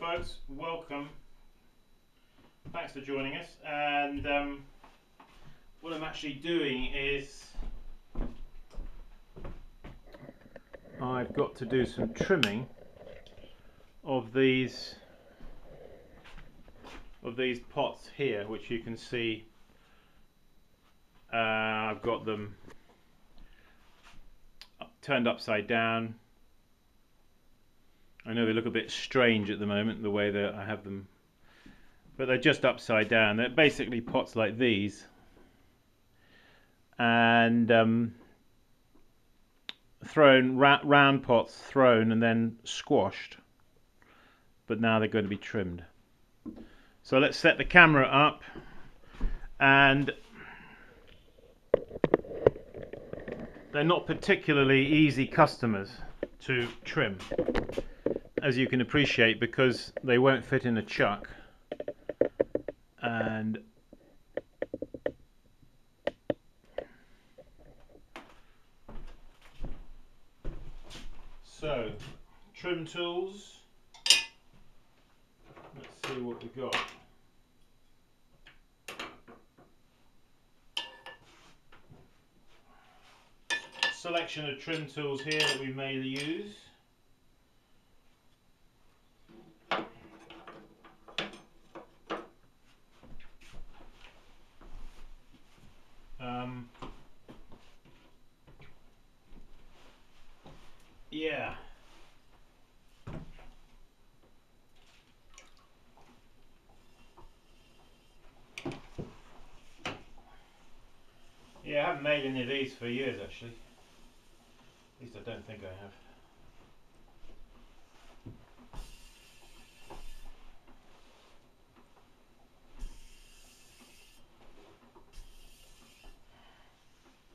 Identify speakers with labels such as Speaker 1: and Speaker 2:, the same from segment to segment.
Speaker 1: folks, welcome. Thanks for joining us. And what I'm actually doing is I've got to do some trimming of these pots here, which you can see. I've got them turned upside down. I know they look a bit strange at the moment, the way that I have them, but they're just upside down. They're basically pots like these, and thrown, round pots thrown and then squashed, but now they're going to be trimmed. So let's set the camera up, and they're not particularly easy customers to trim, as you can appreciate, because they won't fit in a chuck. And so, trim tools, let's see what we've got. Selection of trim tools here that we may use. Yeah. Yeah, I haven't made any of these for years actually. At least I don't think I have.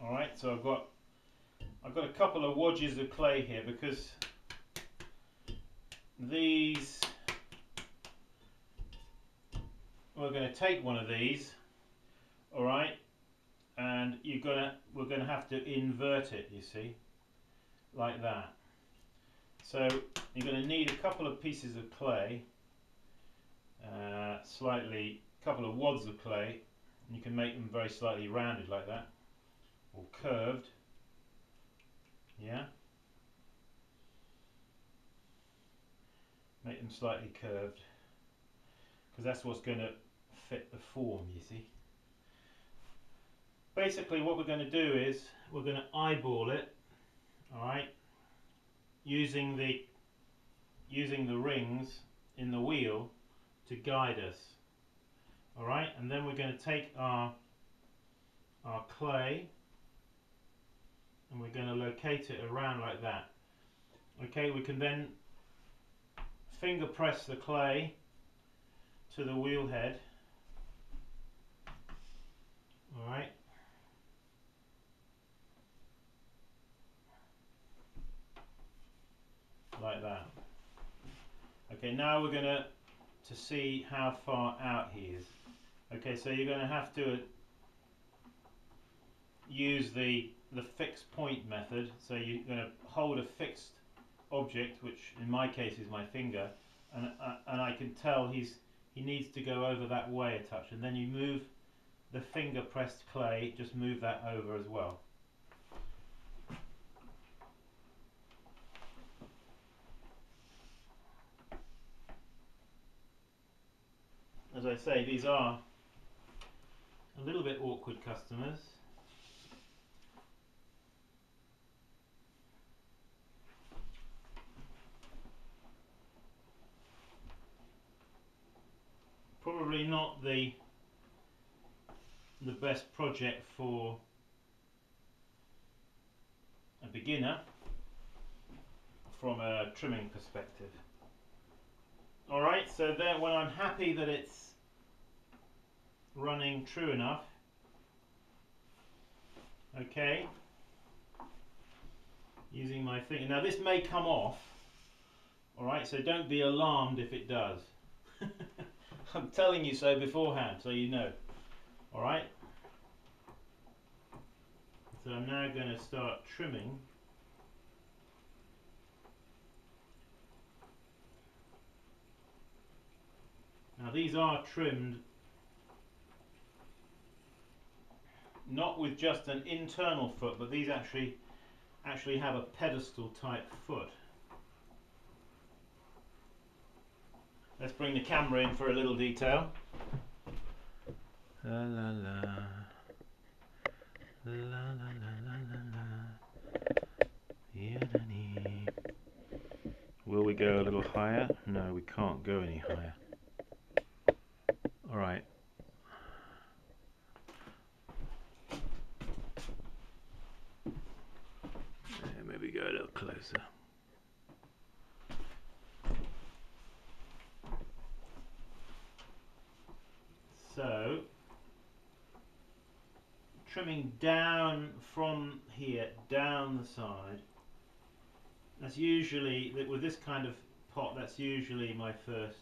Speaker 1: Alright, so I've got a couple of wadges of clay here, because these, we're going to take one of these, alright, and we're going to have to invert it, you see, like that. So you're going to need a couple of pieces of clay, a couple of wads of clay, and you can make them very slightly rounded like that, or curved, yeah. Make them slightly curved, because that's what's going to fit the form, you see. Basically what we're going to do is we're going to eyeball it, alright, using the rings in the wheel to guide us, alright, and then we're going to take our clay and we're going to locate it around like that. Okay, we can then finger press the clay to the wheel head, alright, like that. Okay, now we're going to see how far out he is. Okay, so you're going to have to use the fixed point method. So you're going to hold a fixed object, which in my case is my finger, and I can tell he needs to go over that way a touch, and then you move the finger pressed clay, just move that over as well. As I say, these are a little bit awkward customers. Probably not the best project for a beginner from a trimming perspective. Alright, so then when I'm happy that it's running true enough, okay, using my finger. Now this may come off, alright, so don't be alarmed if it does. I'm telling you so beforehand, so you know. Alright, so I'm now going to start trimming. Now these are trimmed not with just an internal foot, but these actually have a pedestal type foot. Let's bring the camera in for a little detail. La la la. La la la la la la. Yeah, will we go a little higher? No, we can't go any higher. Alright. Maybe go a little closer. So, trimming down from here, down the side. That's usually, with this kind of pot, that's usually my first.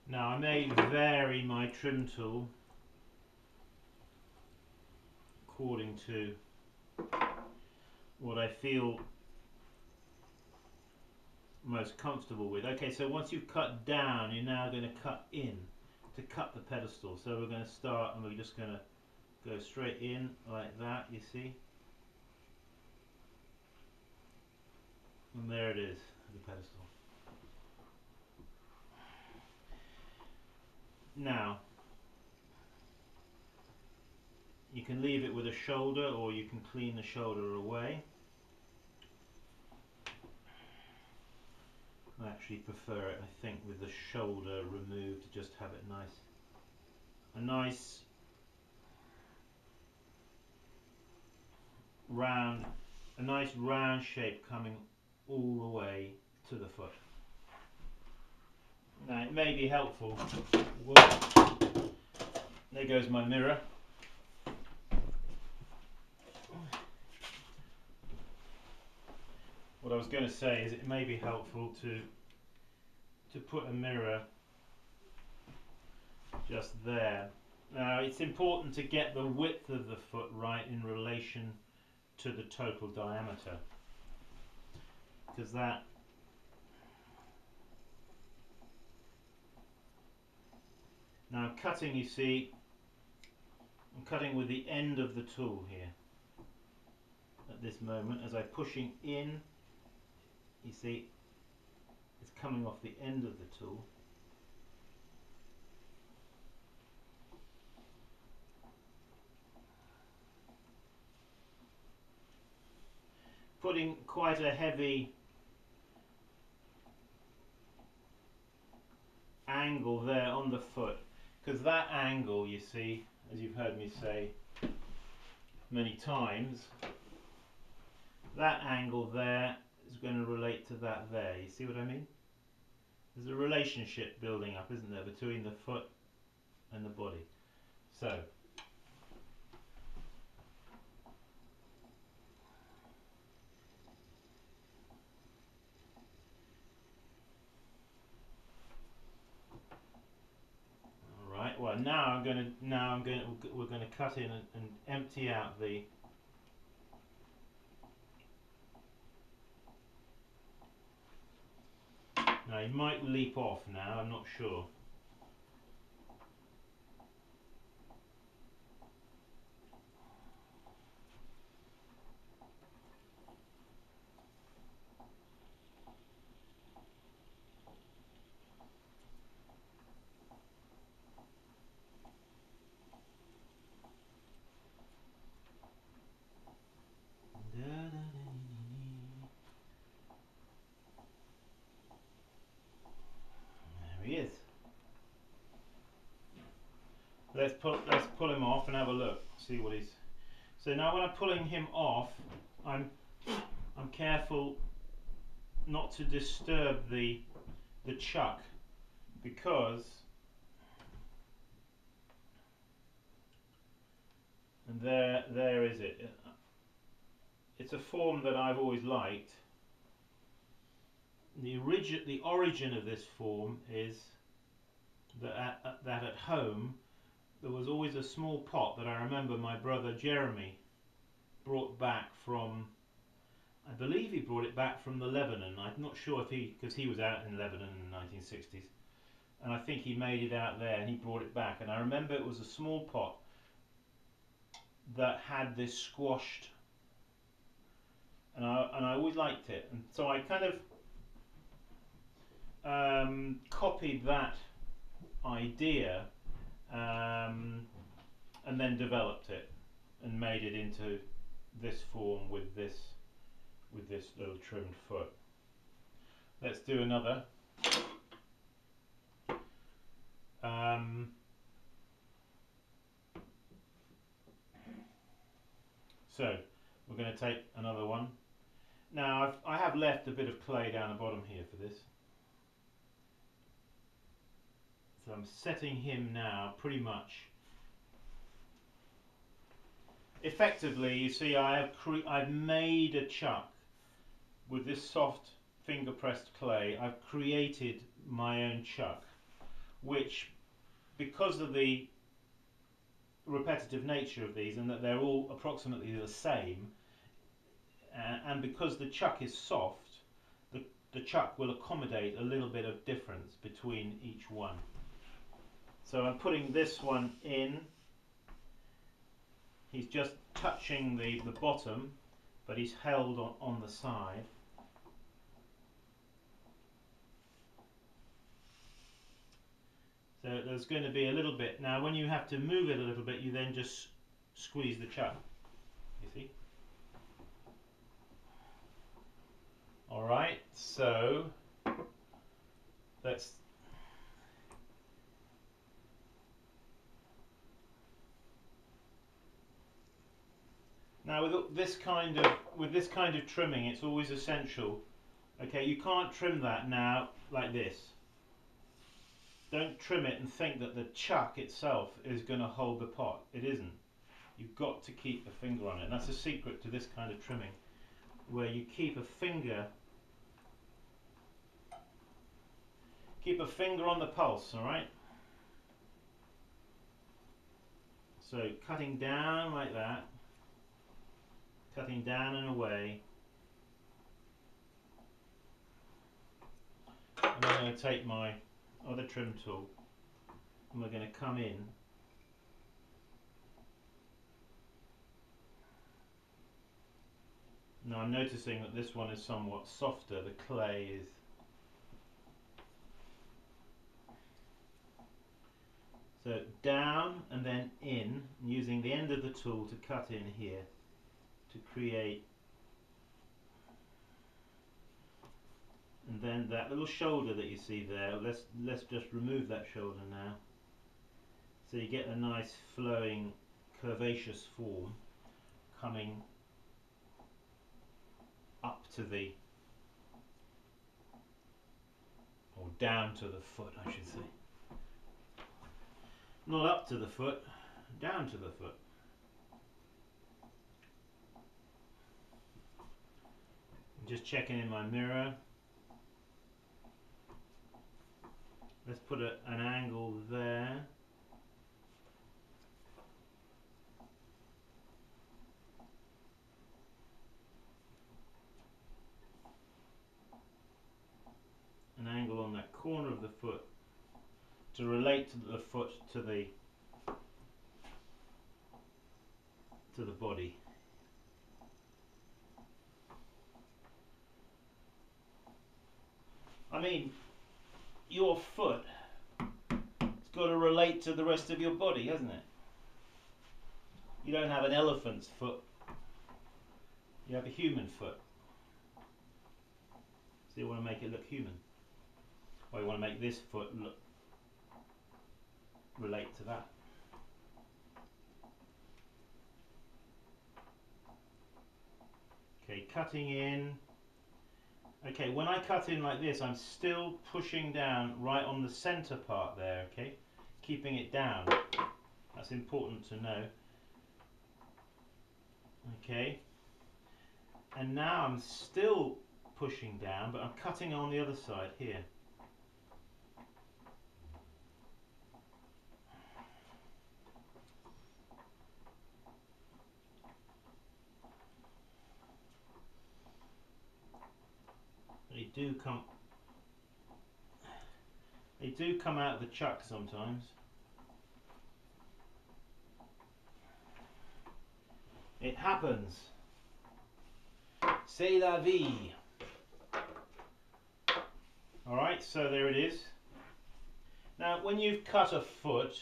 Speaker 1: Now I may vary my trim tool according to what I feel most comfortable with. Okay, so once you've cut down, you're now going to cut in to cut the pedestal. So we're going to start and we're just going to go straight in like that, you see. And there it is, the pedestal. Now, you can leave it with a shoulder or you can clean the shoulder away. I actually prefer it, I think, with the shoulder removed, to just have it nice. A nice round shape coming all the way to the foot. Now it may be helpful. Whoa. There goes my mirror. What I was going to say is it may be helpful to put a mirror just there. Now it's important to get the width of the foot right in relation to the total diameter, because that now cutting, you see, I'm cutting with the end of the tool here at this moment. As I'm pushing in, you see it's coming off the end of the tool. Putting quite a heavy angle there on the foot, because that angle, you see, as you've heard me say many times, that angle there is going to relate to that there. You see what I mean? There's a relationship building up, isn't there, between the foot and the body. So well, we're going to cut in and empty out the now you might leap off now, I'm not sure. He is. Let's pull him off and have a look. See what he's. So now when I'm pulling him off, I'm careful not to disturb the chuck, because and there is it. It's a form that I've always liked. The origin of this form is that at home there was always a small pot that I remember my brother Jeremy brought back from I believe he brought it back from the Lebanon. I'm not sure if because he was out in Lebanon in the 1960s, and I think he made it out there and he brought it back. And I remember it was a small pot that had this squashed, and I always liked it, and so I kind of copied that idea and then developed it and made it into this form with this little trimmed foot. Let's do another. So we're going to take another one. Now I have left a bit of clay down the bottom here for this. So I'm setting him now pretty much. Effectively, you see, I've made a chuck with this soft finger pressed clay. I've created my own chuck, which, because of the repetitive nature of these and that they're all approximately the same, and because the chuck is soft, the chuck will accommodate a little bit of difference between each one. So I'm putting this one in. He's just touching the bottom, but he's held on the side. So there's going to be a little bit. Now when you have to move it a little bit, you then just squeeze the chuck. You see? Alright, so let's... Now with this kind of trimming, it's always essential. Okay, you can't trim that now like this. Don't trim it and think that the chuck itself is going to hold the pot. It isn't. You've got to keep a finger on it. And that's a secret to this kind of trimming, where you keep a finger on the pulse, alright? So cutting down like that, cutting down and away. And I'm going to take my other trim tool and we're going to come in now. I'm noticing that this one is somewhat softer, the clay is. So down and then in, using the end of the tool to cut in here to create. And then that little shoulder that you see there, let's just remove that shoulder now. So you get a nice flowing curvaceous form coming up to the, or down to the foot I should say. Not up to the foot, down to the foot. I'm just checking in my mirror. Let's put an angle there. An angle on that corner of the foot to relate to the foot to the body. I mean, your foot, it's got to relate to the rest of your body, hasn't it? You don't have an elephant's foot, you have a human foot. So you want to make it look human. Or you want to make this foot relate to that. Okay, cutting in. Okay, when I cut in like this, I'm still pushing down right on the center part there, okay? Keeping it down. That's important to know. Okay. And now I'm still pushing down, but I'm cutting on the other side here. do come out of the chuck sometimes. It happens. C'est la vie. Alright, so there it is. Now when you've cut a foot,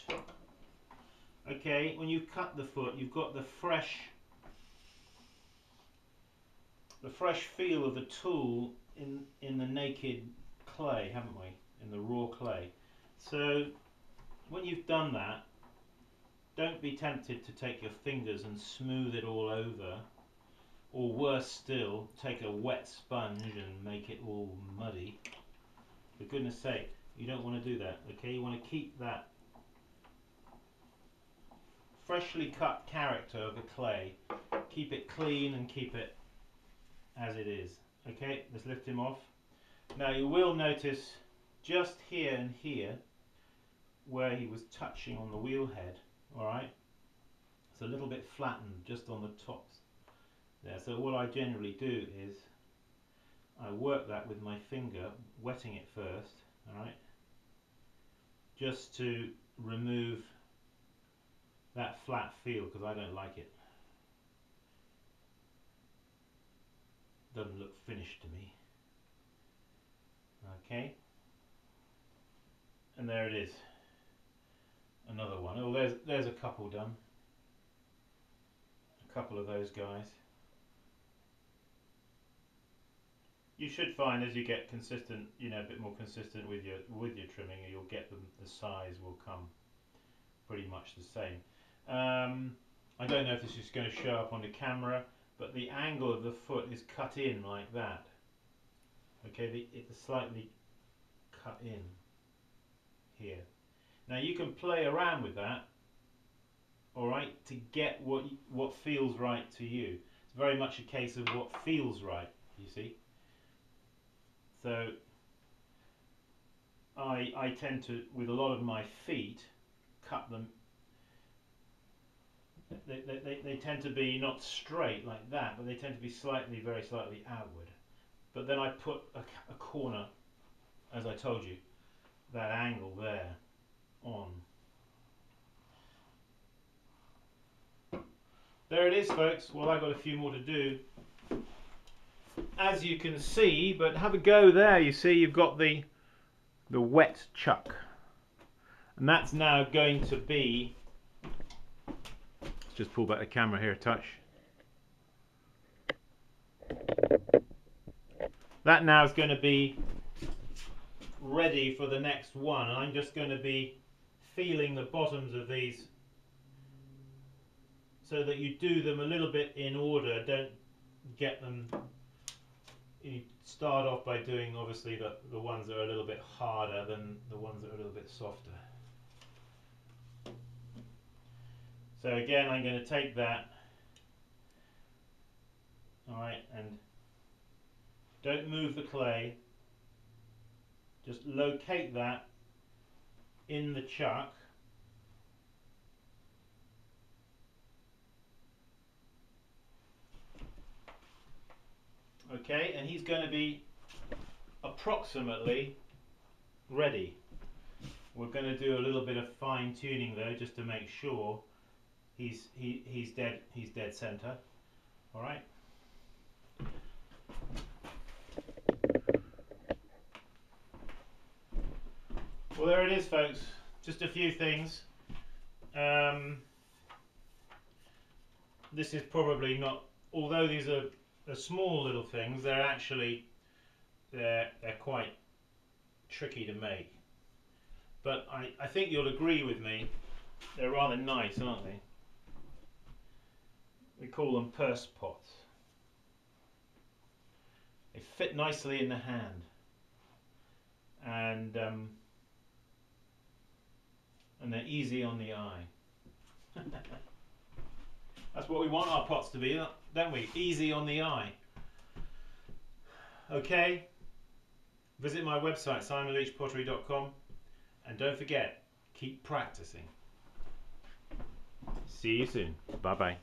Speaker 1: okay, when you cut the foot, you've got the fresh feel of the tool in the naked clay, haven't we? In the raw clay. So when you've done that, don't be tempted to take your fingers and smooth it all over, or worse still, take a wet sponge and make it all muddy. For goodness sake, you don't want to do that, okay? You want to keep that freshly cut character of the clay. Keep it clean and keep it as it is. Okay, let's lift him off. Now you will notice just here and here where he was touching on the wheel head, alright? It's a little bit flattened just on the tops there. So what I generally do is I work that with my finger, wetting it first, alright? Just to remove that flat feel, because I don't like it. Doesn't look finished to me. Okay, and there it is. Another one. Oh, there's a couple done. A couple of those guys. You should find as you get consistent, you know, a bit more consistent with your trimming, you'll get the size will come pretty much the same. I don't know if this is going to show up on the camera, but the angle of the foot is cut in like that. Okay, it's slightly cut in here. Now you can play around with that, alright, to get what feels right to you. It's very much a case of what feels right, you see. So I tend to, with a lot of my feet, cut them. They tend to be not straight like that, but they tend to be very slightly outward. But then I put a corner, as I told you, that angle there on. There it is, folks. Well, I've got a few more to do, as you can see, but have a go there. You see you've got the wet chuck, and that's now going to be, let's just pull back the camera here a touch. That now is going to be ready for the next one, and I'm just going to be feeling the bottoms of these so that you do them a little bit in order. Don't get them, you start off by doing obviously the ones that are a little bit harder than the ones that are a little bit softer. So again, I'm going to take that, alright, and don't move the clay, just locate that in the chuck. Okay, and he's going to be approximately ready. We're going to do a little bit of fine tuning though, just to make sure he's dead center. All right. Well, there it is, folks. Just a few things. This is probably not, although these are small little things, they're actually they're quite tricky to make. But I think you'll agree with me, they're rather nice, aren't they? We call them purse pots. They fit nicely in the hand, and they're easy on the eye. That's what we want our pots to be, don't we? Easy on the eye. Okay, visit my website simonleachpottery.com, and don't forget, keep practicing. See you soon. Bye bye.